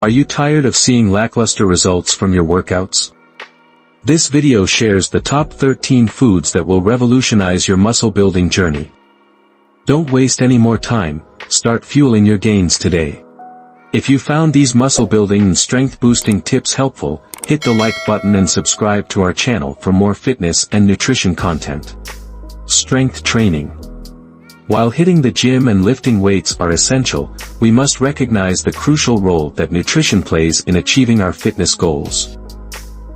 Are you tired of seeing lackluster results from your workouts? This video shares the top 13 foods that will revolutionize your muscle building journey. Don't waste any more time, start fueling your gains today. If you found these muscle building and strength boosting tips helpful, hit the like button and subscribe to our channel for more fitness and nutrition content. Strength training. While hitting the gym and lifting weights are essential, we must recognize the crucial role that nutrition plays in achieving our fitness goals.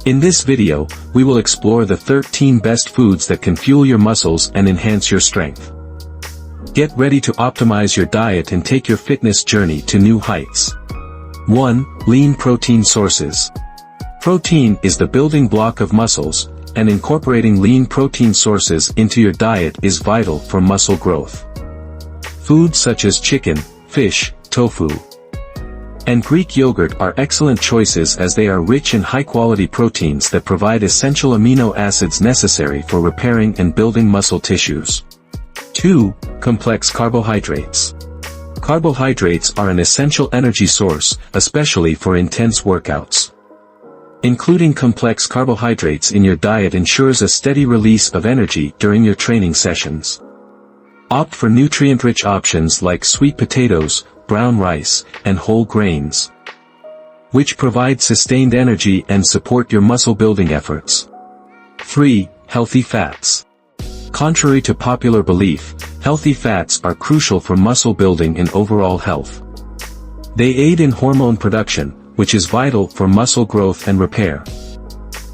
In this video, we will explore the 13 best foods that can fuel your muscles and enhance your strength. Get ready to optimize your diet and take your fitness journey to new heights. 1. Lean protein sources. Protein is the building block of muscles, and incorporating lean protein sources into your diet is vital for muscle growth. Foods such as chicken, fish, tofu, and Greek yogurt are excellent choices as they are rich in high-quality proteins that provide essential amino acids necessary for repairing and building muscle tissues. 2. Complex carbohydrates. Carbohydrates are an essential energy source, especially for intense workouts. Including complex carbohydrates in your diet ensures a steady release of energy during your training sessions. Opt for nutrient-rich options like sweet potatoes, brown rice, and whole grains, which provide sustained energy and support your muscle-building efforts. 3. Healthy fats. Contrary to popular belief, healthy fats are crucial for muscle building and overall health. They aid in hormone production, which is vital for muscle growth and repair.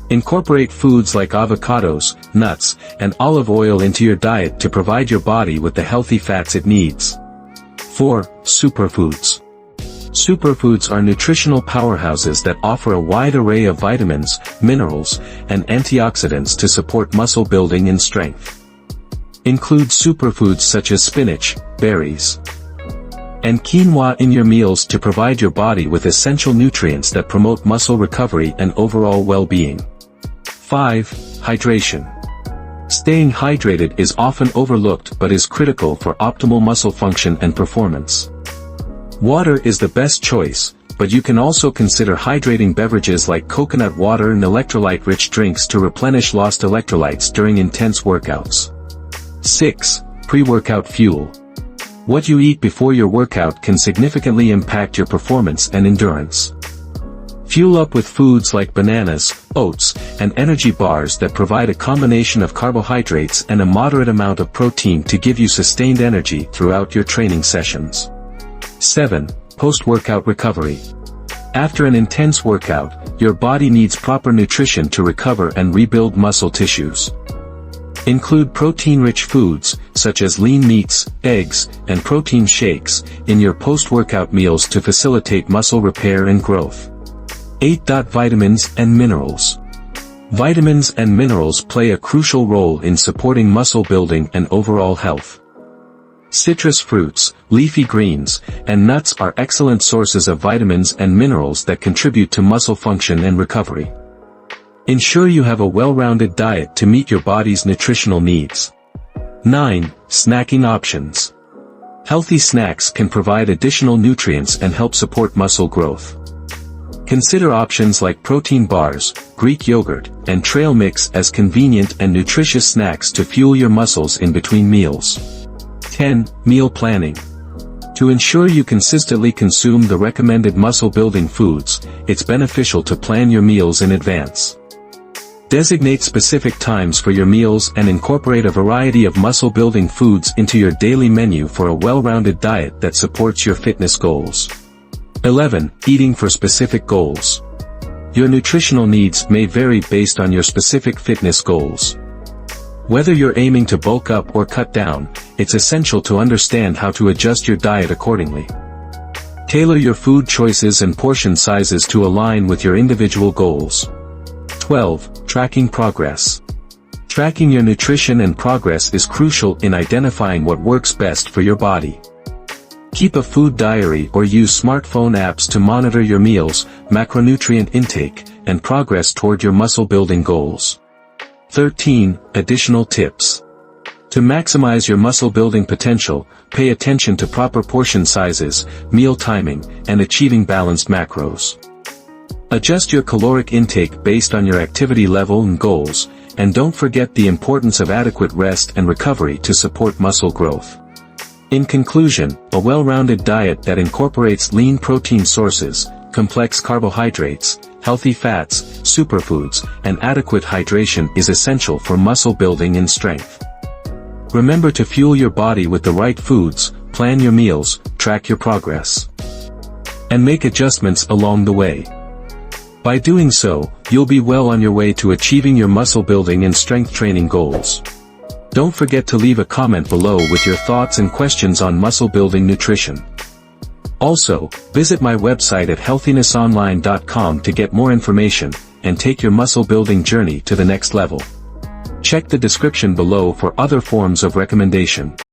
Incorporate foods like avocados, nuts, and olive oil into your diet to provide your body with the healthy fats it needs. 4. Superfoods. Superfoods are nutritional powerhouses that offer a wide array of vitamins, minerals, and antioxidants to support muscle building and strength. Include superfoods such as spinach, berries, and quinoa in your meals to provide your body with essential nutrients that promote muscle recovery and overall well-being. 5. Hydration. Staying hydrated is often overlooked but is critical for optimal muscle function and performance. Water is the best choice, but you can also consider hydrating beverages like coconut water and electrolyte-rich drinks to replenish lost electrolytes during intense workouts. 6. Pre-workout fuel. What you eat before your workout can significantly impact your performance and endurance. Fuel up with foods like bananas, oats, and energy bars that provide a combination of carbohydrates and a moderate amount of protein to give you sustained energy throughout your training sessions. 7. Post-workout recovery. After an intense workout, your body needs proper nutrition to recover and rebuild muscle tissues. Include protein-rich foods, such as lean meats, eggs, and protein shakes, in your post-workout meals to facilitate muscle repair and growth. 8. Vitamins and minerals. Vitamins and minerals play a crucial role in supporting muscle building and overall health. Citrus fruits, leafy greens, and nuts are excellent sources of vitamins and minerals that contribute to muscle function and recovery. Ensure you have a well-rounded diet to meet your body's nutritional needs. 9. Snacking options. Healthy snacks can provide additional nutrients and help support muscle growth. Consider options like protein bars, Greek yogurt, and trail mix as convenient and nutritious snacks to fuel your muscles in between meals. 10. Meal planning. To ensure you consistently consume the recommended muscle-building foods, it's beneficial to plan your meals in advance. Designate specific times for your meals and incorporate a variety of muscle-building foods into your daily menu for a well-rounded diet that supports your fitness goals. 11. Eating for specific goals. Your nutritional needs may vary based on your specific fitness goals. Whether you're aiming to bulk up or cut down, it's essential to understand how to adjust your diet accordingly. Tailor your food choices and portion sizes to align with your individual goals. 12. Tracking progress. Tracking your nutrition and progress is crucial in identifying what works best for your body. Keep a food diary or use smartphone apps to monitor your meals, macronutrient intake, and progress toward your muscle-building goals. 13. Additional tips. To maximize your muscle building potential, pay attention to proper portion sizes, meal timing, and achieving balanced macros. Adjust your caloric intake based on your activity level and goals, and don't forget the importance of adequate rest and recovery to support muscle growth. In conclusion, a well-rounded diet that incorporates lean protein sources, complex carbohydrates, healthy fats, superfoods, and adequate hydration is essential for muscle building and strength. Remember to fuel your body with the right foods, plan your meals, track your progress, and make adjustments along the way. By doing so, you'll be well on your way to achieving your muscle building and strength training goals. Don't forget to leave a comment below with your thoughts and questions on muscle building nutrition. Also, visit my website at healthinessonline.com to get more information, and take your muscle building journey to the next level. Check the description below for other forms of recommendation.